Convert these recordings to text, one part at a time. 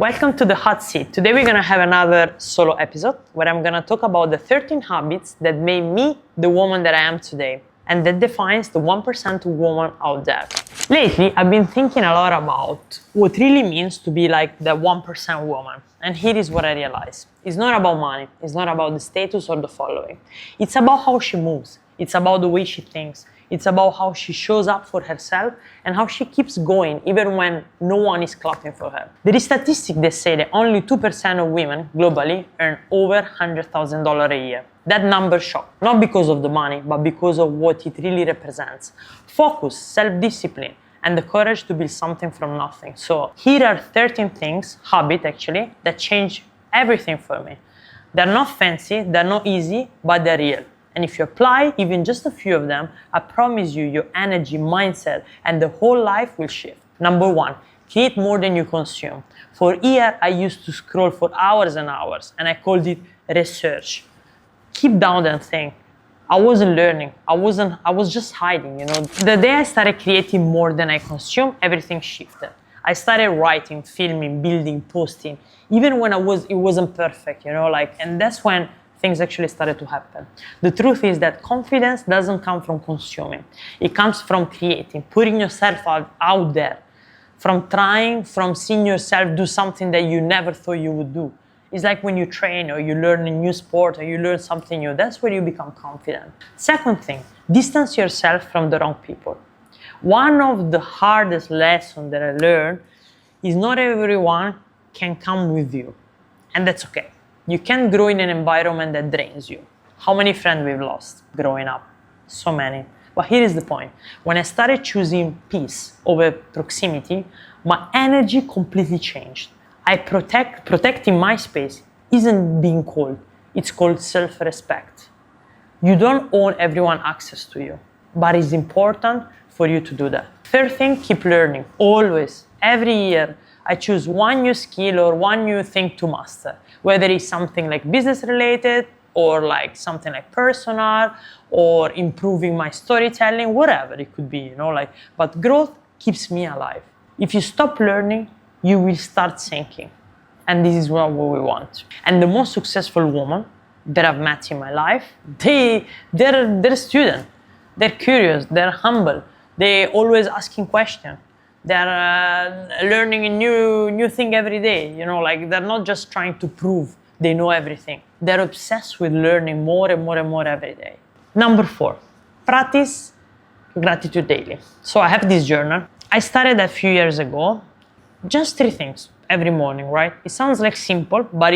Welcome to the hot seat. Today we're gonna have another solo episode where I'm gonna talk about the 13 habits that made me the woman that I am today and that defines the 1% woman out there. Lately, I've been thinking a lot about what really means to be like the 1% woman. And here is what I realized. It's not about money. It's not about the status or the following. It's about how she moves. It's about the way she thinks. It's about how she shows up for herself and how she keeps going even when no one is clapping for her. There is statistics that say that only 2% of women globally earn over $100,000 a year. That number shocks, not because of the money, but because of what it really represents. Focus, self-discipline, and the courage to build something from nothing. So here are 13 things, habits actually, that change everything for me. They're not fancy, they're not easy, but they're real. And if you apply even just a few of them, I promise you, your energy, mindset, and the whole life will shift. Number 1, create more than you consume. For years, I used to scroll for hours and hours, and I called it research. Keep down that thing. I wasn't learning. I was just hiding, The day I started creating more than I consumed, everything shifted. I started writing, filming, building, posting, even when it wasn't perfect, and that's when things actually started to happen. The truth is that confidence doesn't come from consuming. It comes from creating, putting yourself out there, from trying, from seeing yourself do something that you never thought you would do. It's like when you train or you learn a new sport or you learn something new, that's where you become confident. Second thing, distance yourself from the wrong people. One of the hardest lessons that I learned is not everyone can come with you, and that's okay. You can't grow in an environment that drains you. How many friends we've lost growing up? So many. But here is the point. When I started choosing peace over proximity, my energy completely changed. Protecting my space isn't being cold. It's called self-respect. You don't own everyone access to you, but it's important for you to do that. Third thing, keep learning. Always, every year, I choose one new skill or one new thing to master, whether it's something like business related or like something like personal or improving my storytelling, whatever it could be, but growth keeps me alive. If you stop learning, you will start sinking. And this is what we want. And the most successful women that I've met in my life, they're students. They're curious, they're humble, they're always asking questions. They're learning a new thing every day, they're not just trying to prove they know everything. They're obsessed with learning more and more and more every day. Number 4, practice gratitude daily. So I have this journal. I started a few years ago, just 3 things every morning, right? It sounds like simple, but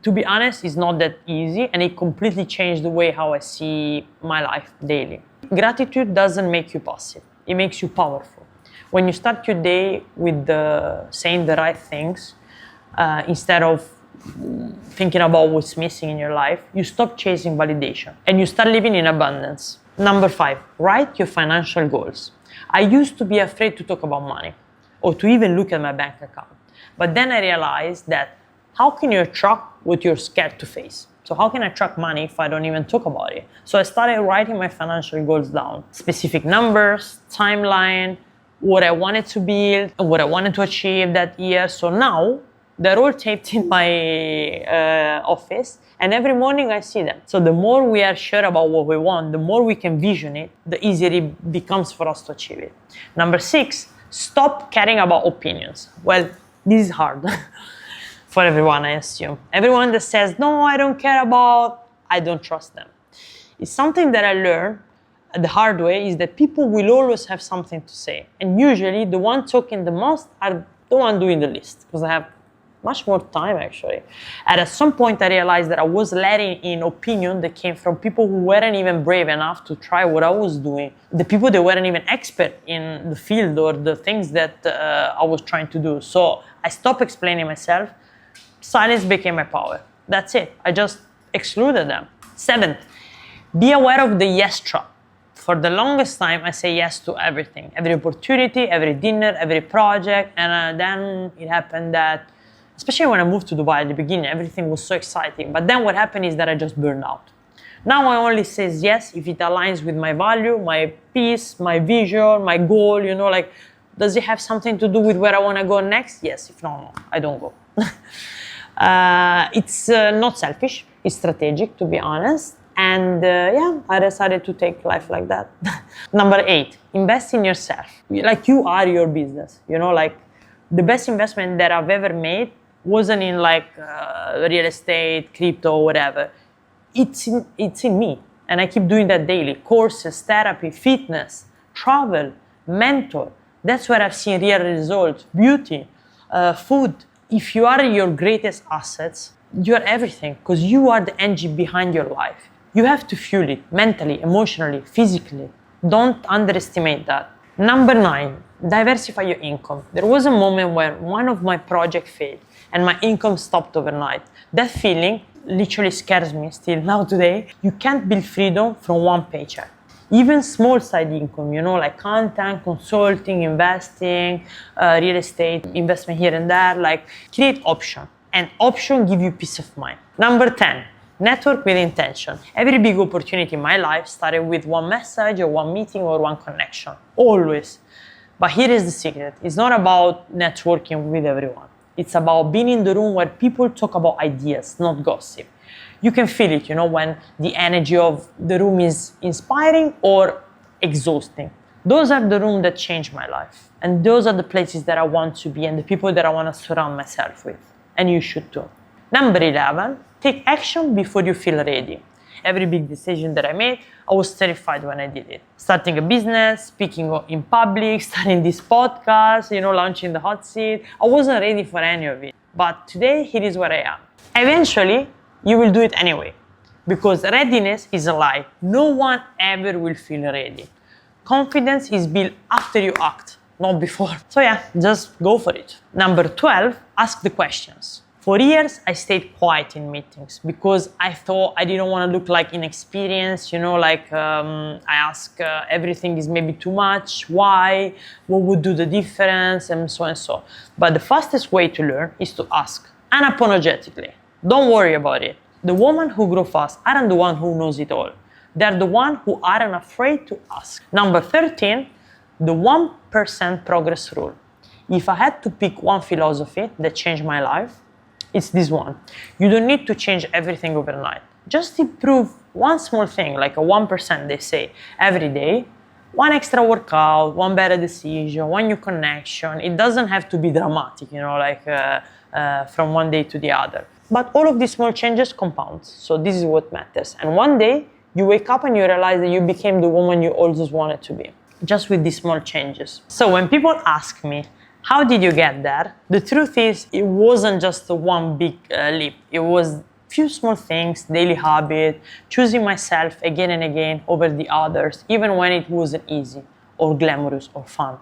to be honest, it's not that easy, and it completely changed the way how I see my life daily. Gratitude doesn't make you passive, it makes you powerful. When you start your day with saying the right things, instead of thinking about what's missing in your life, you stop chasing validation and you start living in abundance. Number 5, write your financial goals. I used to be afraid to talk about money or to even look at my bank account. But then I realized that how can you attract what you're scared to face? So how can I attract money if I don't even talk about it? So I started writing my financial goals down. Specific numbers, timeline, what I wanted to build, and what I wanted to achieve that year. So now they're all taped in my office, and every morning I see them. So the more we are sure about what we want, the more we can vision it, the easier it becomes for us to achieve it. Number 6, stop caring about opinions. Well, this is hard for everyone, I assume. Everyone that says, no, I don't care about, I don't trust them. It's something that I learned the hard way, is that people will always have something to say. And usually the one talking the most are the one doing the least, because I have much more time actually. And at some point I realized that I was letting in opinion that came from people who weren't even brave enough to try what I was doing. The people that weren't even expert in the field or the things that I was trying to do. So I stopped explaining myself. Silence became my power. That's it. I just excluded them. 7th, be aware of the yes trap. For the longest time, I say yes to everything, every opportunity, every dinner, every project. And then it happened that, especially when I moved to Dubai at the beginning, everything was so exciting. But then what happened is that I just burned out. Now I only say yes if it aligns with my value, my peace, my vision, my goal, Does it have something to do with where I want to go next? Yes. If not, no, I don't go. It's not selfish. It's strategic, to be honest. And yeah, I decided to take life like that. Number 8, invest in yourself. Like, you are your business. You know, like, the best investment that I've ever made wasn't in like real estate, crypto, whatever. It's in me. And I keep doing that daily. Courses, therapy, fitness, travel, mentor. That's where I've seen real results. Beauty, food. If you are your greatest assets, you're everything, because you are the engine behind your life. You have to fuel it mentally, emotionally, physically. Don't underestimate that. Number 9, diversify your income. There was a moment where one of my projects failed and my income stopped overnight. That feeling literally scares me still now today. You can't build freedom from one paycheck. Even small side income, you know, like content, consulting, investing, real estate, investment here and there, like, create option. And option give you peace of mind. Number 10, network with intention. Every big opportunity in my life started with one message or one meeting or one connection, always. But here is the secret. It's not about networking with everyone. It's about being in the room where people talk about ideas, not gossip. You can feel it, you know, when the energy of the room is inspiring or exhausting. Those are the rooms that changed my life. And those are the places that I want to be and the people that I want to surround myself with. And you should too. Number 11, take action before you feel ready. Every big decision that I made, I was terrified when I did it. Starting a business, speaking in public, starting this podcast, you know, launching the hot seat. I wasn't ready for any of it. But today, here is where I am. Eventually, you will do it anyway. Because readiness is a lie. No one ever will feel ready. Confidence is built after you act, not before. So yeah, just go for it. Number 12, ask the questions. For years, I stayed quiet in meetings because I thought I didn't want to look like inexperienced, you know, like I ask everything is maybe too much, why, what would do the difference, and so and so. But the fastest way to learn is to ask, unapologetically. Don't worry about it. The women who grow fast aren't the one who knows it all. They're the one who aren't afraid to ask. Number 13, the 1% progress rule. If I had to pick one philosophy that changed my life, it's this one. You don't need to change everything overnight. Just improve one small thing, like a 1%, they say, every day. One extra workout, one better decision, one new connection. It doesn't have to be dramatic, you know, like from one day to the other. But all of these small changes compound. So this is what matters. And one day, you wake up and you realize that you became the woman you always wanted to be, just with these small changes. So when people ask me, how did you get there? The truth is, it wasn't just one big leap. It was few small things, daily habit, choosing myself again and again over the others, even when it wasn't easy or glamorous or fun.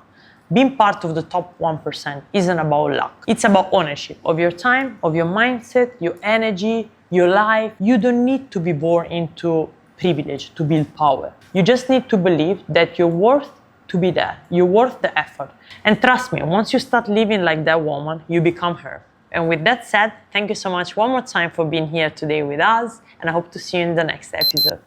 Being part of the top 1% isn't about luck. It's about ownership of your time, of your mindset, your energy, your life. You don't need to be born into privilege to build power. You just need to believe that you're worth to be there. You're worth the effort. And trust me, once you start living like that woman, you become her. And with that said, thank you so much one more time for being here today with us, and I hope to see you in the next episode.